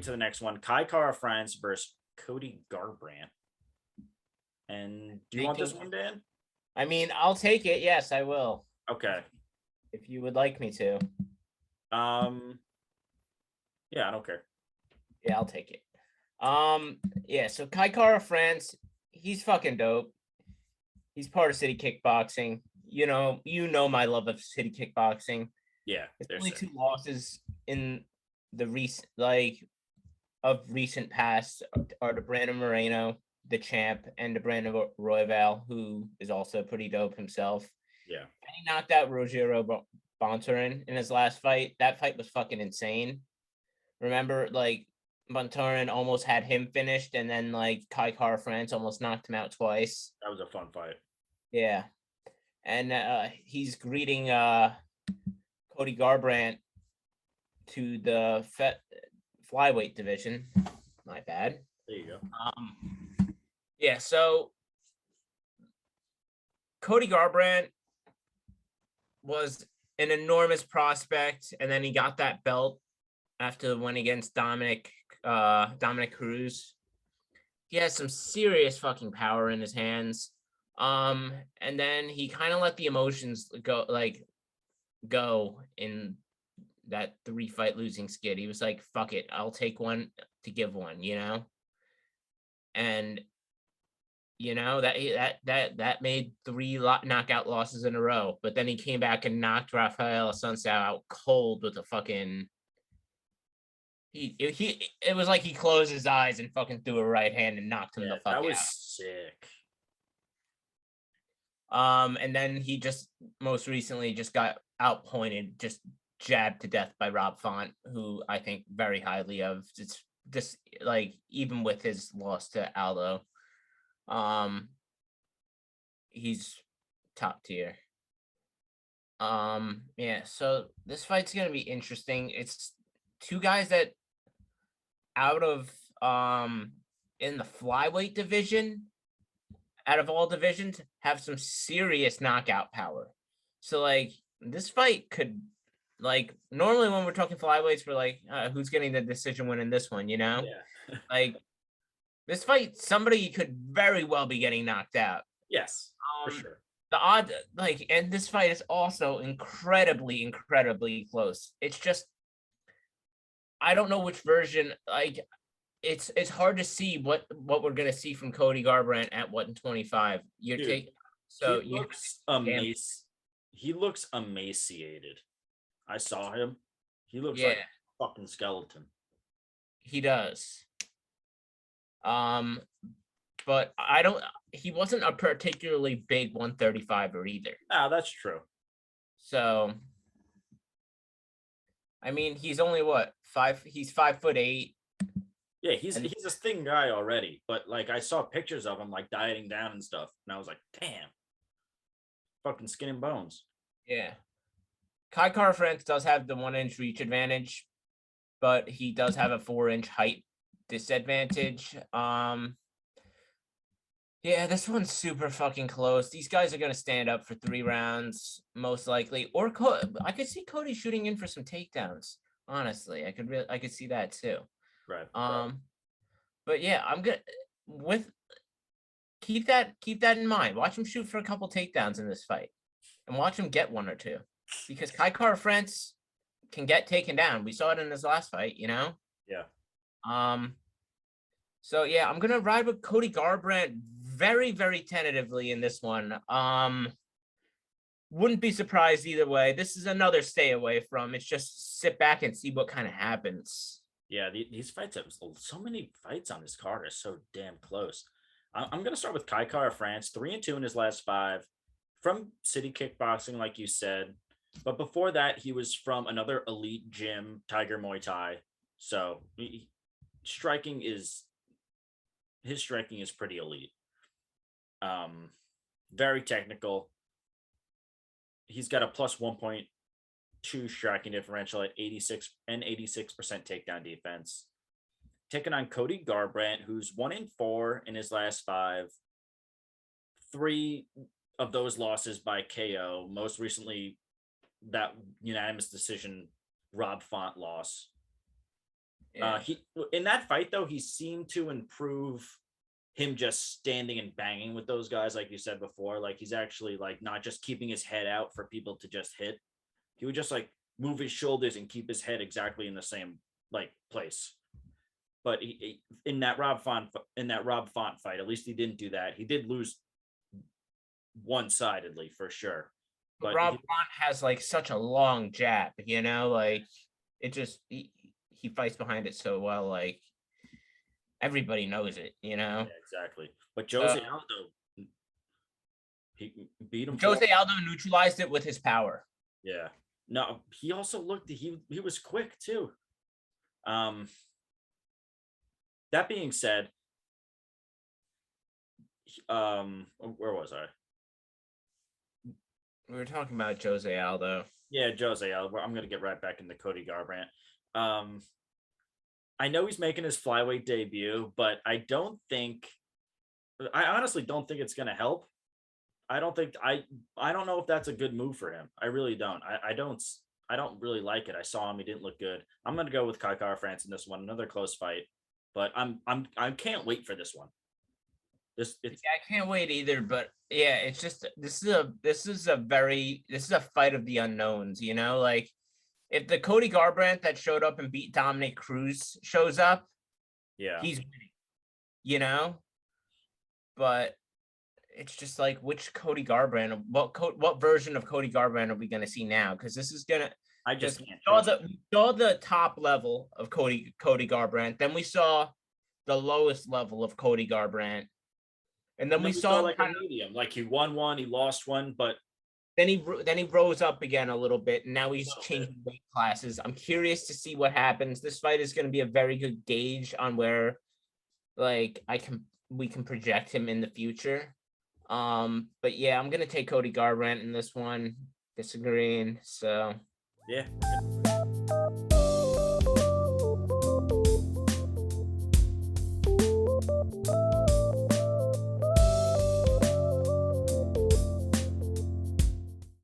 into the next one. Kai Kara France versus Cody Garbrandt. And do you want this one, Dan? I mean, I'll take it. Yes, I will. Okay. If you would like me to. Yeah, I don't care. Yeah, I'll take it. Yeah, so Kai Kara France, he's fucking dope. He's part of City Kickboxing. You know my love of City Kickboxing. Yeah. It's only two losses in the recent past are the Brandon Moreno, the champ, and the Brandon Royval, who is also pretty dope himself. Yeah. And he knocked out Rogério Bontorin in his last fight. That fight was fucking insane. Remember, like, Bontorin almost had him finished, and then, like, Kai Kara France almost knocked him out twice. That was a fun fight. Yeah. And he's greeting Cody Garbrandt to the flyweight division. My bad. There you go. Yeah, so Cody Garbrandt was an enormous prospect, and then he got that belt after the win against Dominic Cruz. He has some serious fucking power in his hands. And then he kind of let the emotions go in that 3-fight losing skid. He was like, fuck it, I'll take one to give one, and that made 3 knockout losses in a row. But then he came back and knocked Rafael Assunção out cold with a fucking it was like he closed his eyes and fucking threw a right hand and knocked him the fuck out. That was sick. And then he just most recently just got outpointed, just jabbed to death by Rob Font, who I think very highly of. It's just like, even with his loss to Aldo, he's top tier. Yeah, so this fight's gonna be interesting. It's two guys that out of in the flyweight division, out of all divisions, have some serious knockout power. So like, this fight could, like, normally when we're talking flyweights, we're like, who's getting the decision win in this one, Yeah. Like, this fight, somebody could very well be getting knocked out. Yes, for sure. The odd, and this fight is also incredibly, incredibly close. It's just, I don't know which version. Like, it's hard to see what we're gonna see from Cody Garbrandt at 125. He looks emaciated. I saw him. He looks like a fucking skeleton. He does. But he wasn't a particularly big 135er either. Ah, that's true. So, I mean, he's only he's 5'8". Yeah, he's a thin guy already, but like, I saw pictures of him like dieting down and stuff, and I was like, damn, fucking skin and bones. Yeah. Kai Kara France does have the 1-inch reach advantage, but he does have a 4-inch height disadvantage. Yeah, this one's super fucking close. These guys are gonna stand up for 3 rounds, most likely. Or I could see Cody shooting in for some takedowns. Honestly, I could see that too. Right. But yeah, I'm gonna keep that in mind. Watch him shoot for a couple takedowns in this fight, and watch him get 1 or 2, because Kai Kara France can get taken down. We saw it in his last fight, Yeah. So yeah, I'm gonna ride with Cody Garbrandt very, very tentatively in this one. Wouldn't be surprised either way. This is another stay away from. It's just sit back and see what kind of happens. Yeah, these fights have so many fights on this card are so damn close. I'm gonna start with Kai Kara France, 3-2 in his last 5, from City Kickboxing, like you said. But before that, he was from another elite gym, Tiger Muay Thai. So his striking is pretty elite. Very technical. He's got a plus 1.2 striking differential at 86% takedown defense. Taking on Cody Garbrandt, who's 1-4 in his last 5. 3 of those losses by KO. Most recently, that unanimous decision Rob Font loss. Yeah. He in that fight though, he seemed to improve him just standing and banging with those guys, like you said before. Like he's actually like not just keeping his head out for people to just hit. He would just like move his shoulders and keep his head exactly in the same like place. But in that Rob Font fight, at least he didn't do that. He did lose one-sidedly for sure. But But Rob Font has like such a long jab, like it just he fights behind it so well, like everybody knows it, yeah, exactly. But So Jose Aldo, he beat him. Jose Aldo neutralized it with his power. Yeah. No, he also looked. He was quick too. That being said, where was I? We were talking about Jose Aldo. Yeah, Jose Aldo. I'm gonna get right back into Cody Garbrandt. I know he's making his flyweight debut, but I honestly don't think it's gonna help. I don't know if that's a good move for him. I really don't. I don't really like it. I saw him; he didn't look good. I'm gonna go with Cody Garbrandt in this one. Another close fight, but I can't wait for this one. I can't wait either, but yeah, it's just this is a fight of the unknowns, like if the Cody Garbrandt that showed up and beat Dominic Cruz shows up, yeah, he's winning, but it's just like which Cody Garbrandt, what version of Cody Garbrandt are we gonna see now? Because this is gonna I just can't. we saw the top level of Cody Garbrandt, then we saw the lowest level of Cody Garbrandt. And then we saw like a medium, like he won one, he lost one, but then he rose up again a little bit, and now he's changing weight classes. I'm curious to see what happens. This fight is going to be a very good gauge on where, like, we can project him in the future. But yeah, I'm gonna take Cody Garbrandt in this one. Disagreeing, so yeah.